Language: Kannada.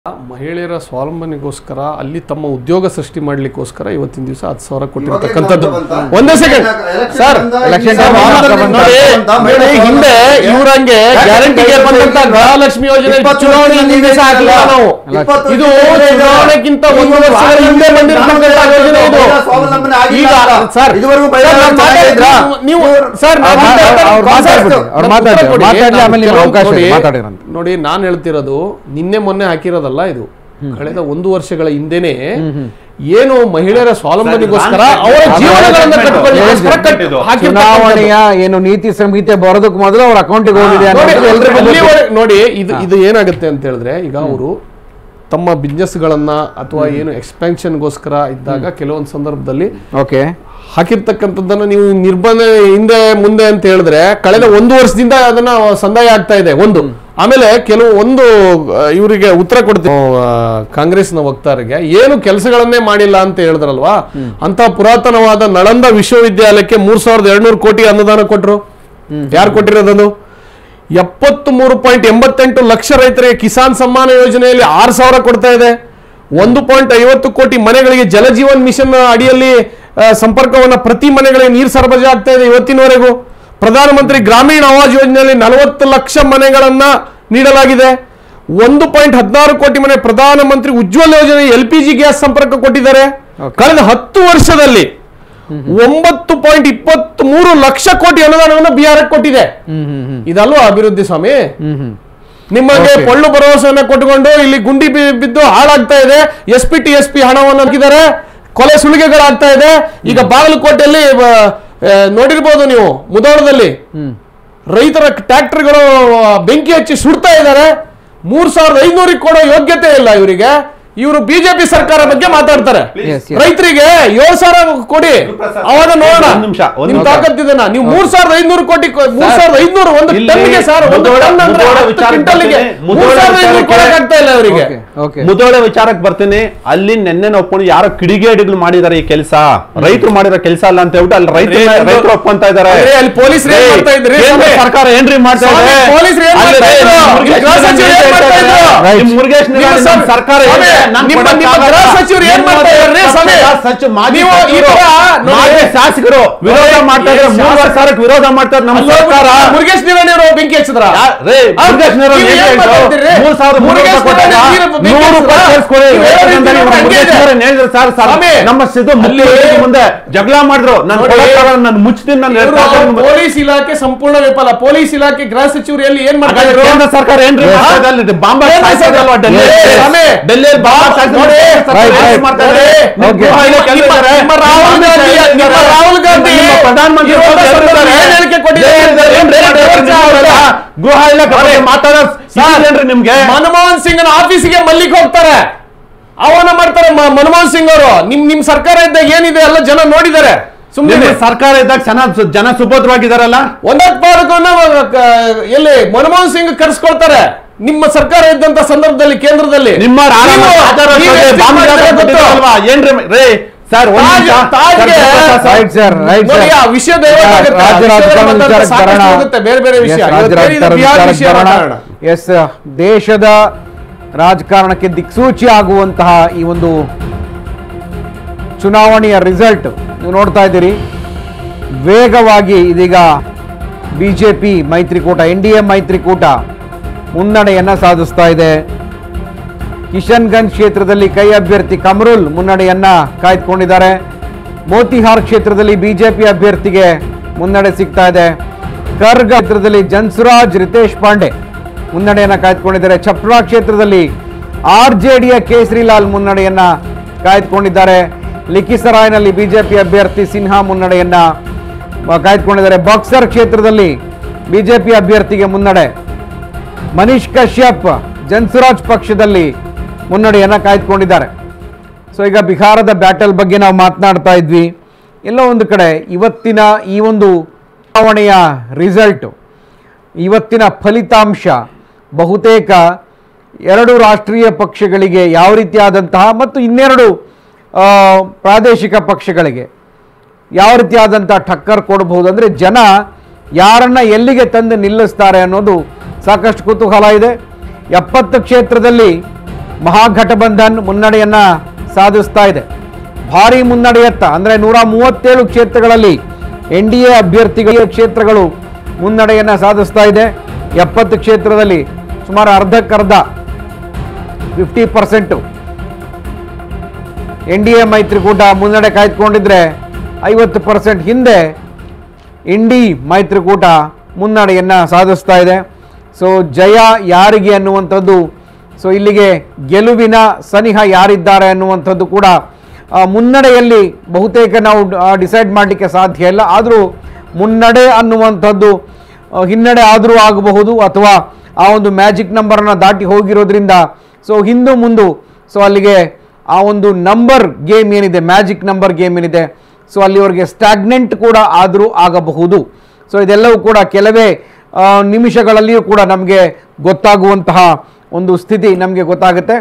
ಮಹಿಳೆಯರ ಸ್ವಾವಲಂಬನೆಗೋಸ್ಕರ ಅಲ್ಲಿ ತಮ್ಮ ಉದ್ಯೋಗ ಸೃಷ್ಟಿ ಮಾಡಲಿಕ್ಕೋಸ್ಕರ ಇವತ್ತಿನ ದಿವಸ 10,000 ಕೊಟ್ಟಿರತಕ್ಕಂಥದ್ದು. ಒಂದೇ ಸೆಕೆಂಡ್ ಸರ್, ಹಿಂದೆ ಇವರಂಗೆ ಗ್ಯಾರಂಟಿಗೆ ಬಂದಂತ ಗೃಹಲಕ್ಷ್ಮಿ ಯೋಜನೆ ಚುನಾವಣೆ ನಾವು ಇದು ಚುನಾವಣೆಗಿಂತ 1 ವರ್ಷಗಳ ಹಿಂದೆ ಬಂದಿರತಕ್ಕಂಥ ಯೋಜನೆ ಇದು. ಈಗ ಸರ್ ನೀವು ಸರ್ ನೋಡಿ, ನಾನು ಹೇಳ್ತಿರೋದು ನಿನ್ನೆ ಮೊನ್ನೆ ಹಾಕಿರೋದಲ್ಲ, ಇದು ಕಳೆದ 1 ವರ್ಷಗಳ ಹಿಂದೆನೆ ಏನು ಮಹಿಳೆಯರ ಸ್ವಾವಲಂಬನೆಗೋಸ್ಕರ ಅವರ ಜೀವನಗಳನ್ನು ಚುನಾವಣೆಯ ಏನು ನೀತಿ ಸಂಹಿತೆ ಬರೋದಕ್ಕೆ ಮೊದಲು ಅವ್ರ ಅಕೌಂಟಿಗೆ ಹೋಗಿದೆ ನೋಡಿ. ಇದು ಏನಾಗುತ್ತೆ ಅಂತ ಹೇಳಿದ್ರೆ, ಈಗ ಅವರು ತಮ್ಮ ಬಿಸ್ನೆಸ್ ಗಳನ್ನ ಅಥವಾ ಏನು ಎಕ್ಸ್ಪೆನ್ಷನ್ಗೋಸ್ಕರ ಇದ್ದಾಗ ಕೆಲವೊಂದು ಸಂದರ್ಭದಲ್ಲಿ ಹಾಕಿರ್ತಕ್ಕಂಥದ್ದನ್ನ ನೀವು ನಿರ್ಬಂಧ ಹಿಂದೆ ಮುಂದೆ ಅಂತ ಹೇಳಿದ್ರೆ ಕಳೆದ 1 ವರ್ಷದಿಂದ ಅದನ್ನ ಸಂದಾಯ ಆಗ್ತಾ ಇದೆ ಒಂದು. ಆಮೇಲೆ ಕೆಲವು ಇವರಿಗೆ ಉತ್ತರ ಕೊಡ್ತೀವಿ ಕಾಂಗ್ರೆಸ್ನ ವಕ್ತಾರಿಗೆ, ಏನು ಕೆಲಸಗಳನ್ನೇ ಮಾಡಿಲ್ಲ ಅಂತ ಹೇಳಿದ್ರಲ್ವಾ, ಅಂತ ಪುರಾತನವಾದ ನಳಂದ ವಿಶ್ವವಿದ್ಯಾಲಯಕ್ಕೆ 3,200 ಕೋಟಿ ಅನುದಾನ ಕೊಟ್ಟರು. ಯಾರು ಕೊಟ್ಟಿರೋದು? 73.88 ಲಕ್ಷ ರೈತರಿಗೆ ಕಿಸಾನ್ ಸಮ್ಮಾನ ಯೋಜನೆಯಲ್ಲಿ 6,000 ಕೊಡ್ತಾ ಇದೆ. 1.50 ಕೋಟಿ ಮನೆಗಳಿಗೆ ಜಲಜೀವನ್ ಮಿಷನ್ ಅಡಿಯಲ್ಲಿ ಸಂಪರ್ಕವನ್ನ ಪ್ರತಿ ಮನೆಗಳಿಗೆ ನೀರು ಸರಬರಾಜು ಆಗ್ತಾ ಇದೆ ಇವತ್ತಿನವರೆಗೂ. ಪ್ರಧಾನಮಂತ್ರಿ ಗ್ರಾಮೀಣ ಆವಾಸ್ ಯೋಜನೆಯಲ್ಲಿ 40 ಲಕ್ಷ ಮನೆಗಳನ್ನ ನೀಡಲಾಗಿದೆ. 1.16 ಕೋಟಿ ಮನೆ ಪ್ರಧಾನಮಂತ್ರಿ ಉಜ್ವಲ್ ಯೋಜನೆ LPG ಗ್ಯಾಸ್ ಸಂಪರ್ಕ ಕೊಟ್ಟಿದ್ದಾರೆ. ಕಳೆದ 10 ವರ್ಷದಲ್ಲಿ 9.23 ಲಕ್ಷ ಕೋಟಿ ಅನುದಾನವನ್ನು ಬಿಹಾರಕ್ಕೆ ಕೊಟ್ಟಿದೆ. ಇದಲ್ವಾ ಅಭಿವೃದ್ಧಿ ಸ್ವಾಮಿ? ನಿಮಗೆ ಪೊಳ್ಳು ಭರವಸೆಯನ್ನ ಕೊಟ್ಟುಕೊಂಡು ಇಲ್ಲಿ ಗುಂಡಿ ಬಿದ್ದು ಹಾಳಾಗ್ತಾ ಇದೆ. SP ಹಣವನ್ನು ಹಾಕಿದ್ದಾರೆ, ಕೊಲೆ ಸುಲಿಗೆಗಳಾಗ್ತಾ ಇದೆ. ಈಗ ಬಾಗಲಕೋಟೆಯಲ್ಲಿ ನೋಡಿರ್ಬೋದು ನೀವು, ಮುಧೋಳದಲ್ಲಿ ರೈತರ ಟ್ರ್ಯಾಕ್ಟರ್ಗಳು ಬೆಂಕಿ ಹಚ್ಚಿ ಸುಡ್ತಾ ಇದ್ದಾರೆ. 3,500 ಕೊಡೋ ಯೋಗ್ಯತೆ ಇಲ್ಲ ಇವರಿಗೆ. ಇವರು ಬಿಜೆಪಿ ಸರ್ಕಾರ ಬಗ್ಗೆ ಮಾತಾಡ್ತಾರೆ. ರೈತರಿಗೆ 7,000 ಕೊಡಿ, ಅವಾಗ ನೋಡೋಣ ನಿಮ್ ತಾಕತ್ತಿದೆನಾ. ನೀವು 3,500 ಕೋಟಿ 3,500 ಒಂದು ಟನ್ಗೆ ಸರ್, ಒಂದು ಟನ್ ಅಂದ್ರೆ 10 ಕ್ವಿಂಟಲ್ಗೆ 3,500 ಕೊಡಕ್ಕಾಗ್ತಾ ಇಲ್ಲ ಅವರಿಗೆ. ಮುಧೋಳ ವಿಚಾರಕ್ಕೆ ಬರ್ತೀನಿ. ಅಲ್ಲಿ ನೆನ್ನೆ ಒಪ್ಕೊಂಡು ಯಾರೋ ಕಿಡಿಗೇಡಿಗಳು ಮಾಡಿದಾರೆ ಈ ಕೆಲಸ, ರೈತರು ಮಾಡಿರೋ ಕೆಲಸ ಅಲ್ಲ ಅಂತ ಹೇಳ್ಬಿಟ್ಟು ಅಲ್ಲಿ ರೈತರು ಒಪ್ಕೊಂತ ಇದಾರೆ. ಅಲ್ಲಿ ಪೊಲೀಸರು ಏನ್ ಮಾಡ್ತಾ ಇದ್ರಿ? ಸರ್ಕಾರ ಏನ್ರಿ ಮಾಡ್ತಾ ಇದೆ? ಪೊಲೀಸರು ಏನ್ ಮಾಡ್ತಾ ಇದ್ರು? ಮುರುಗೇಶ್ ಸರ್ಕಾರ ಸಚಿವರು ಏನ್ ಮಾಡ್ತಾ ಇದ್ದಾರೆ? ಶಾಸಕರು ವಿರೋಧ ಮಾಡ್ತಾ ಇದ್ದಾರೆ, 3 ವರ್ಷಕ್ಕೆ ವಿರೋಧ ಮಾಡ್ತಾರೆ ನಮ್ಮ ಸರ್ಕಾರ. ಮುರುಗೇಶ್ ನಿರಾಣಿ ಅವರು ಬೆಂಕಿ ಹಚ್ಚಿದ್ರ? ನಮ್ಮ ಸಿದ್ದು ಮುಂದೆ ಜಗಳ ಮಾಡಿದ್ರು, ನಾನು ಮುಚ್ತೀನಿ, ಪೊಲೀಸ್ ಇಲಾಖೆ ಸಂಪೂರ್ಣ ವಿಫಲ. ಪೊಲೀಸ್ ಇಲಾಖೆ ಗೃಹ ಸಚಿವರು ಎಲ್ಲಿ ಏನ್ ಮಾಡ್ತಾ ಇದ್ರು? ಕೇಂದ್ರ ಸರ್ಕಾರ ಏನ್ರಿ ಬಾಂಬ್ ಡೆಲ್ಲಿ ರಾಹುಲ್ ಗಾಂಧಿ ಪ್ರಧಾನಮಂತ್ರಿ ಗೃಹ ಇಲಾಖೆ ಮಾತಾಡ್ರಿ. ನಿಮ್ಗೆ ಮನಮೋಹನ್ ಸಿಂಗ್ ಆಫೀಸಿಗೆ ಮಲ್ಲಿಗೆ ಹೋಗ್ತಾರೆ, ಅವನ ಮಾಡ್ತಾರೆ ಮನಮೋಹನ್ ಸಿಂಗ್ ಅವರು. ನಿಮ್ ಸರ್ಕಾರ ಇದ್ದಾಗ ಏನಿದೆ ಎಲ್ಲ ಜನ ನೋಡಿದ್ದಾರೆ. ಸುಮ್ಮನೆ ಸರ್ಕಾರ ಇದ್ದಾಗ ಜನ ಸುಭದ್ರವಾಗಿದ್ದಾರಲ್ಲ. ಎಲ್ಲಿ ಮನಮೋಹನ್ ಸಿಂಗ್ ಕರ್ಸ್ಕೊಳ್ತಾರೆ ನಿಮ್ಮ ಸರ್ಕಾರ ಇದ್ದಂತ ಸಂದರ್ಭದಲ್ಲಿ ಕೇಂದ್ರದಲ್ಲಿ. ನಿಮ್ಮ ವಿಷಯ ಬೇರೆ ಬೇರೆ ವಿಷಯ. ದೇಶದ ರಾಜಕಾರಣಕ್ಕೆ ದಿಕ್ಸೂಚಿ ಆಗುವಂತಹ ಈ ಒಂದು ಚುನಾವಣೆಯ ರಿಸಲ್ಟ್ ನೀವು ನೋಡ್ತಾ ಇದ್ದೀರಿ. ವೇಗವಾಗಿ ಇದೀಗ ಬಿಜೆಪಿ ಮೈತ್ರಿಕೂಟ, NDA ಮೈತ್ರಿಕೂಟ ಮುನ್ನಡೆಯನ್ನ ಸಾಧಿಸ್ತಾ ಇದೆ. ಕಿಶನ್ಗಂಜ್ ಕ್ಷೇತ್ರದಲ್ಲಿ ಕೈ ಅಭ್ಯರ್ಥಿ ಕಮರುಲ್ ಮುನ್ನಡೆಯನ್ನ ಕಾಯ್ದುಕೊಂಡಿದ್ದಾರೆ. ಮೋತಿಹಾರ್ ಕ್ಷೇತ್ರದಲ್ಲಿ ಬಿಜೆಪಿ ಅಭ್ಯರ್ಥಿಗೆ ಮುನ್ನಡೆ ಸಿಗ್ತಾ ಇದೆ. ಕರ್ಗ ಕ್ಷೇತ್ರದಲ್ಲಿ ಜನ್ಸುರಾಜ್ ರಿತೇಶ್ ಪಾಂಡೆ ಮುನ್ನಡೆಯನ್ನ ಕಾಯ್ದುಕೊಂಡಿದ್ದಾರೆ. ಛಪ್ರಾ ಕ್ಷೇತ್ರದಲ್ಲಿ RJDಯ ಕೇಸರಿಲಾಲ್ ಮುನ್ನಡೆಯನ್ನ ಕಾಯ್ದುಕೊಂಡಿದ್ದಾರೆ. ಲಿಖಿಸರಾಯ್ನಲ್ಲಿ ಬಿಜೆಪಿ ಅಭ್ಯರ್ಥಿ ಸಿನ್ಹಾ ಮುನ್ನಡೆಯನ್ನ ಕಾಯ್ದುಕೊಂಡಿದ್ದಾರೆ. ಬಾಕ್ಸರ್ ಕ್ಷೇತ್ರದಲ್ಲಿ ಬಿಜೆಪಿ ಅಭ್ಯರ್ಥಿಗೆ ಮುನ್ನಡೆ. ಮನೀಶ್ ಕಶ್ಯಪ್ ಜನ್ಸುರಾಜ್ ಪಕ್ಷದಲ್ಲಿ ಮುನ್ನಡೆಯನ್ನ ಕಾಯ್ದುಕೊಂಡಿದ್ದಾರೆ. ಸೊ ಈಗ ಬಿಹಾರದ ಬ್ಯಾಟಲ್ ಬಗ್ಗೆ ನಾವು ಮಾತನಾಡ್ತಾ ಇದ್ವಿ. ಎಲ್ಲೋ ಒಂದು ಕಡೆ ಇವತ್ತಿನ ಈ ಒಂದು ಚುನಾವಣೆಯ ರಿಸಲ್ಟ್, ಇವತ್ತಿನ ಫಲಿತಾಂಶ ಬಹುತೇಕ 2 ರಾಷ್ಟ್ರೀಯ ಪಕ್ಷಗಳಿಗೆ ಯಾವ ರೀತಿಯಾದಂತಹ ಮತ್ತು 2 ಪ್ರಾದೇಶಿಕ ಪಕ್ಷಗಳಿಗೆ ಯಾವ ರೀತಿಯಾದಂತಹ ಟಕ್ಕರ್ ಕೊಡಬಹುದು, ಅಂದರೆ ಜನ ಯಾರನ್ನ ಎಲ್ಲಿಗೆ ತಂದು ನಿಲ್ಲಿಸ್ತಾರೆ ಅನ್ನೋದು ಸಾಕಷ್ಟು ಕುತೂಹಲ ಇದೆ. 70 ಕ್ಷೇತ್ರದಲ್ಲಿ ಮಹಾಗಠಬಂಧನ್ ಮುನ್ನಡೆಯನ್ನ ಸಾಧಿಸ್ತಾ ಇದೆ. ಭಾರಿ ಮುನ್ನಡೆಯತ್ತ ಅಂದರೆ 137 ಕ್ಷೇತ್ರಗಳಲ್ಲಿ NDA ಅಭ್ಯರ್ಥಿಗಳ ಕ್ಷೇತ್ರಗಳು ಮುನ್ನಡೆಯನ್ನ ಸಾಧಿಸ್ತಾ ಇದೆ. 70 ಕ್ಷೇತ್ರದಲ್ಲಿ ಸುಮಾರು ಅರ್ಧಕ್ಕರ್ಧ 50% NDA ಮೈತ್ರಿಕೂಟ ಮುನ್ನಡೆ ಕಾಯ್ದುಕೊಂಡಿದ್ರೆ 50% ಹಿಂದೆ ಇಂಡಿ ಮೈತ್ರಿಕೂಟ ಮುನ್ನಡೆಯನ್ನ ಸಾಧಿಸ್ತಾ ಇದೆ. ಸೊ ಜಯ ಯಾರಿಗೆ ಅನ್ನುವಂಥದ್ದು, ಸೊ ಇಲ್ಲಿಗೆ ಗೆಲುವಿನ ಸನಿಹ ಯಾರಿದ್ದಾರೆ ಅನ್ನುವಂಥದ್ದು ಕೂಡ ಮುನ್ನಡೆಯಲ್ಲಿ ಬಹುತೇಕ ನಾವು ಡಿಸೈಡ್ ಮಾಡಲಿಕ್ಕೆ ಸಾಧ್ಯ ಇಲ್ಲ. ಆದರೂ ಮುನ್ನಡೆ ಅನ್ನುವಂಥದ್ದು ಹಿನ್ನಡೆ ಆದರೂ ಆಗಬಹುದು, ಅಥವಾ ಆ ಒಂದು ಮ್ಯಾಜಿಕ್ ನಂಬರನ್ನು ದಾಟಿ ಹೋಗಿರೋದ್ರಿಂದ ಸೊ ಹಿಂದು ಮುಂದು ಸೊ ಅಲ್ಲಿಗೆ ಆ ಒಂದು ನಂಬರ್ ಗೇಮ್ ಏನಿದೆ, ಮ್ಯಾಜಿಕ್ ನಂಬರ್ ಗೇಮ್ ಏನಿದೆ, ಸೊ ಅಲ್ಲಿವರೆಗೆ ಸ್ಟಾಗ್ನೆಂಟ್ ಕೂಡ ಆದರೂ ಆಗಬಹುದು. ಸೊ ಇದೆಲ್ಲವೂ ಕೂಡ ಕೆಲವೇ ನಿಮಿಷಗಳಲ್ಲಿಯೂ ಕೂಡ ನಮಗೆ ಗೊತ್ತಾಗುವಂತಹ ಒಂದು ಸ್ಥಿತಿ ನಮಗೆ ಗೊತ್ತಾಗುತ್ತೆ.